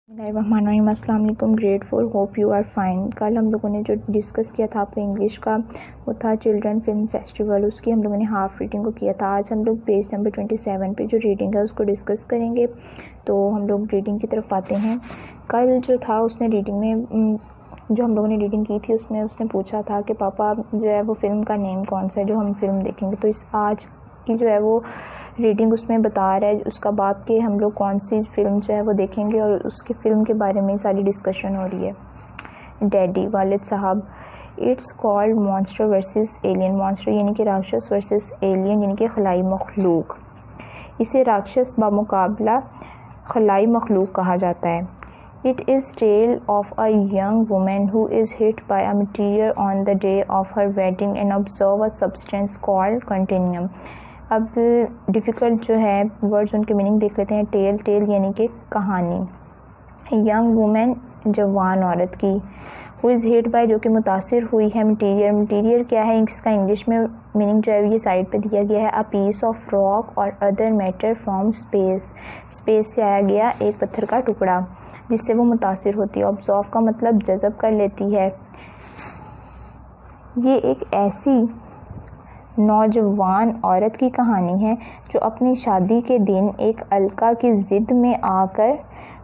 बिस्मिल्लाहिर्रहमानिर्रहीम। अस्सलाम वालेकुम। Grade 4, hope you are fine. कल हम लोगों ने जो डिस्कस किया था आपका इंग्लिश का, वो था चिल्ड्रन फिल्म फेस्टिवल। उसकी हम लोगों ने हाफ़ रीडिंग को किया था। आज हम लोग पेज नंबर 27 पे जो रीडिंग है उसको डिस्कस करेंगे। तो हम लोग रीडिंग की तरफ आते हैं। कल जो था उसने रीडिंग में जो हम लोगों ने रीडिंग की थी उसमें उसने पूछा था कि पापा जो है वो फ़िल्म का नेम कौन सा है जो हम फ़िल्म देखेंगे। तो इस आज की जो है वो रीडिंग उसमें बता रहा है उसका बाप कि हम लोग कौन सी फ़िल्म जो है वो देखेंगे और उसकी फ़िल्म के बारे में सारी डिस्कशन हो रही है। डैडी वालिद साहब, it's called monster versus alien. Monster यानी कि राक्षस वर्सेस एलियन यानी कि खलाई मखलूक। इसे राक्षस बामुकाबला खलाई मखलूक कहा जाता है। It is tale of a young woman who is hit by a meteor on the day of her wedding and observe a substance called continuum। अब डिफ़िकल्ट जो है वर्ड्स उनके मीनिंग देख लेते हैं। टेल यानी कि कहानी। यंग वुमेन जवान औरत की। हु इज़ हिट बाय जो कि मुतासिर हुई है मटीरियर क्या है इसका इंग्लिश में मीनिंग जो है ये साइड पे दिया गया है। अ पीस ऑफ रॉक और अदर मैटर फ्रॉम स्पेस से आया गया एक पत्थर का टुकड़ा जिससे वो मुतासिर होती है। ऑब्जॉर्व का मतलब जज़ब कर लेती है। ये एक ऐसी नौजवान औरत की कहानी है जो अपनी शादी के दिन एक अलका की ज़िद में आकर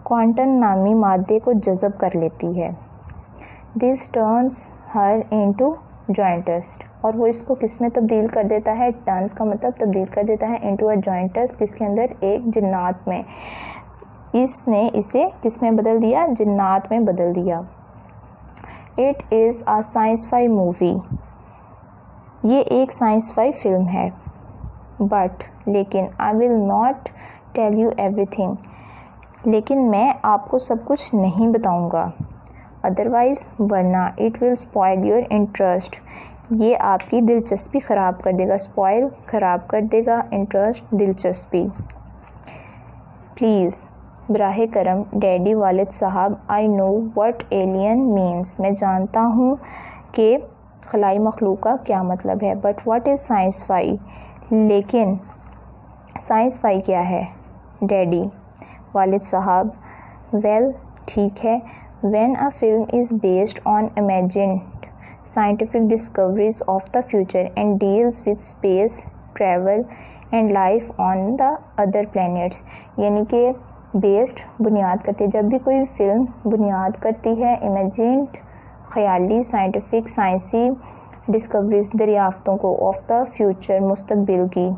क्वांटम नामी मादे को जज़ब कर लेती है। दिस टर्न्स हर इनटू जॉइंटस्ट, और वो इसको किस में तब्दील कर देता है। टर्न्स का मतलब तब्दील कर देता है इनटू अ जॉइंटस्ट, किसके अंदर, एक जिन्नात में। इसने इसे किस में बदल दिया, जिन्नात में बदल दिया। It is a science fi movie, ये एक साइंस फाई फिल्म है। बट लेकिन I will not tell you everything, लेकिन मैं आपको सब कुछ नहीं बताऊंगा। अदरवाइज़ वरना it will spoil your interest, ये आपकी दिलचस्पी ख़राब कर देगा। स्पॉइल ख़राब कर देगा, इंटरेस्ट दिलचस्पी। प्लीज़ बराहे करम डैडी वालिद साहब, I know what alien means, मैं जानता हूँ कि खलाई मखलूक का क्या मतलब है। But what is science fi, लेकिन साइंस फाई क्या है। डैडी वालिद साहब, वेल ठीक है, when a film is based on imagined scientific discoveries of the future and deals with space travel and life on the other planets, यानी कि based बुनियाद करती है। जब भी कोई फिल्म बुनियाद करती है इमेजिन्ड ख़याली साइंटिफिक साइंसी डिस्कवरीज दरियाफ्तों को, ऑफ द फ्यूचर मुस्तकबिल की,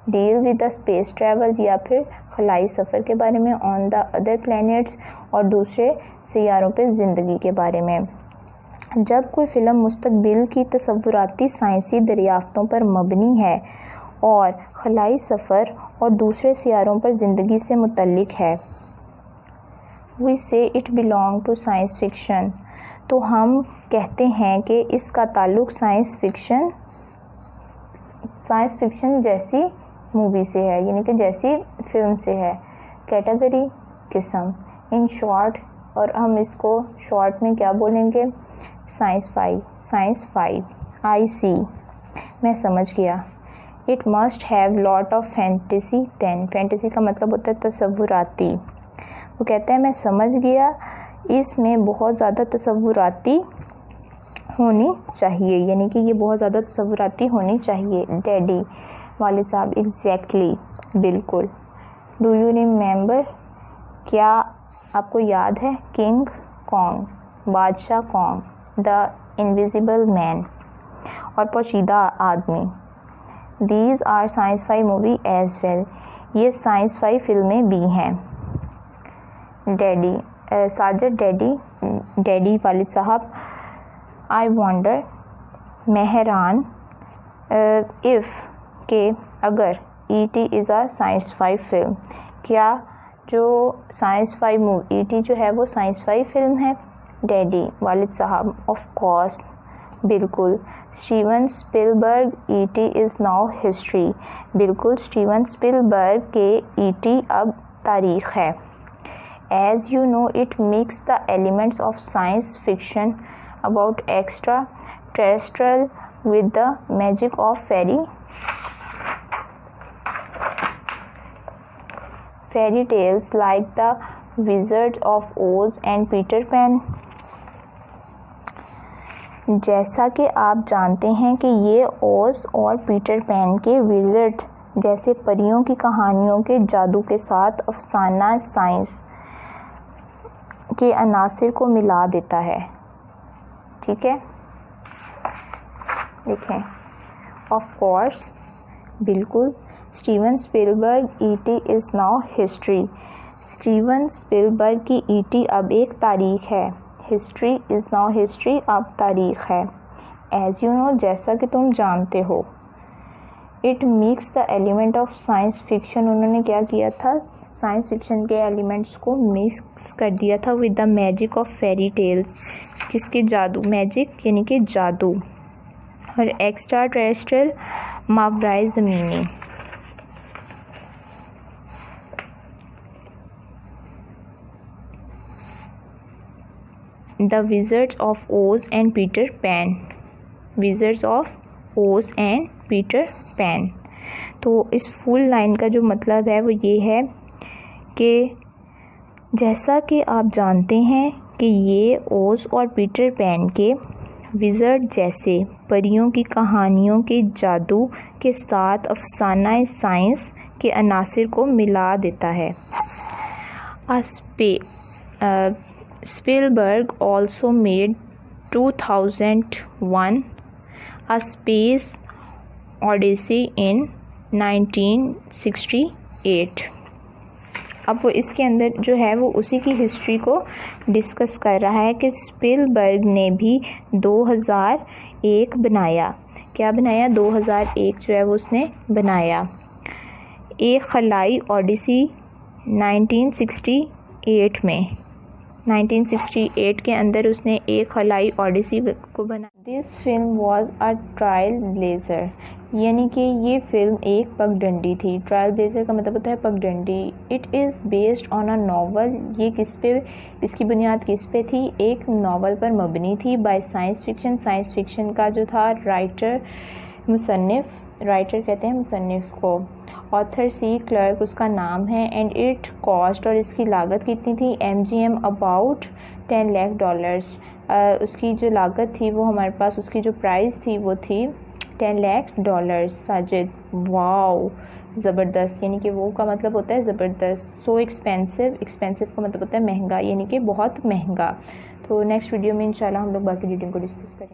deal with the space travel या फिर खलाई सफ़र के बारे में, ऑन द अदर प्लैनेट्स और दूसरे सियारों पे ज़िंदगी के बारे में। जब कोई फ़िल्म मुस्तकबिल की तसव्वुराती साइंसी दरियाफ्तों पर मबनी है और खलाई सफ़र और दूसरे सियारों पर ज़िंदगी से मुतल्लिक है, we say it belong to science fiction, तो हम कहते हैं कि इसका ताल्लुक़ साइंस फिक्शन जैसी मूवी से है, यानी कि जैसी फिल्म से है। कैटेगरी किस्म, इन शॉर्ट, और हम इसको शॉर्ट में क्या बोलेंगे, साइंस फाई। आई सी, मैं समझ गया। It must have lot of fantasy then, fantasy का मतलब होता है तसव्वुराती। वो कहता है मैं समझ गया, इसमें बहुत ज़्यादा तसव्वुराती होनी चाहिए, यानी कि ये बहुत ज़्यादा तसव्वुराती होनी चाहिए। डैडी वालिद साहब, एग्जैक्टली, बिल्कुल। डू यू रिमेंबर, क्या आपको याद है, किंग कॉन्ग, बादशाह कॉन्ग, द इनविजिबल मैन, और पोशीदा आदमी। These are science fi movie as well, ये साइंस फाई फिल्में भी हैं। डैडी साजिद, डैडी वालिद साहब, आई वॉन्डर, मैं हैरान, इफ़ के अगर, E.T. Is a science fi film, क्या जो साइंस फाई मूवी E.T. जो है वो साइंस फाई फिल्म है। डैडी वालिद साहब, ऑफ कोर्स, बिल्कुल। Steven Spielberg, E.T. Is now history, बिल्कुल स्टीवन स्पिलबर्ग के E.T. अब तारीख़ है। As you know it mix the elements of science fiction about extra terrestrial with the magic of fairy tales like the wizard of ओज and Peter pan. जैसा कि आप जानते हैं कि ये ओज और पीटर पैन के विज़र्ड जैसे परियों की कहानियों के जादू के साथ अफसाना साइंस के अनासिर को मिला देता है। ठीक है, देखें, ऑफ कोर्स, बिल्कुल, Steven Spielberg ET is now history. Steven Spielberg की ईटी अब एक तारीख है। हिस्ट्री इज़ नाउ हिस्ट्री अब तारीख है। एज यू नो, जैसा कि तुम जानते हो। It mix the element of science fiction. उन्होंने क्या किया था, साइंस फिक्शन के एलिमेंट्स को मिक्स कर दिया था with the magic of fairy tales. किसके जादू, मैजिक यानी कि जादू, और एक्स्ट्रा टेरेस्ट्रियल मावराए ज़मीनी। द विज़र्ड्स ऑफ ओज and Peter pan. Wizards of ओज एंड पीटर पैन। तो इस फुल लाइन का जो मतलब है वो ये है कि जैसा कि आप जानते हैं कि ये ओज और पीटर पैन के विज़र्ड जैसे परियों की कहानियों के जादू के साथ अफसाना साइंस के अनासिर को मिला देता है। Spielberg also made 2001 A Space Odyssey in 1968। अब वो इसके अंदर जो है वो उसी की हिस्ट्री को डिस्कस कर रहा है कि स्पिलबर्ग ने भी 2001 बनाया। क्या बनाया, 2001 जो है वो उसने बनाया एक खलाई ओडिसी 1968 में। 1968 के अंदर उसने एक खलाई ओडिसी को बनाया। This film was a trial blazer, यानी कि ये फिल्म एक पगडंडी थी। ट्रायल ब्लेजर का मतलब होता है पगडंडी। It is based on a novel. ये किस पे, इसकी बुनियाद किस पे थी, एक नावल पर मबनी थी by science fiction. Science fiction का जो था राइटर, मुसन्निफ, राइटर कहते हैं मुसन्निफ को, ऑथर सी क्लर्क उसका नाम है। एंड इट कॉस्ट, और इसकी लागत कितनी थी, MGM अबाउट $10 लाख। उसकी जो लागत थी वो हमारे पास, उसकी जो प्राइस थी वो थी $10 लाख। साजिद, वाओ, ज़बरदस्त, यानी कि वो का मतलब होता है ज़बरदस्त। सो एक्सपेंसिव, एक्सपेंसिव का मतलब होता है महंगा, यानी कि बहुत महंगा। तो नेक्स्ट वीडियो में इंशाल्लाह हम लोग बाकी डिटेल को डिस्कस करेंगे।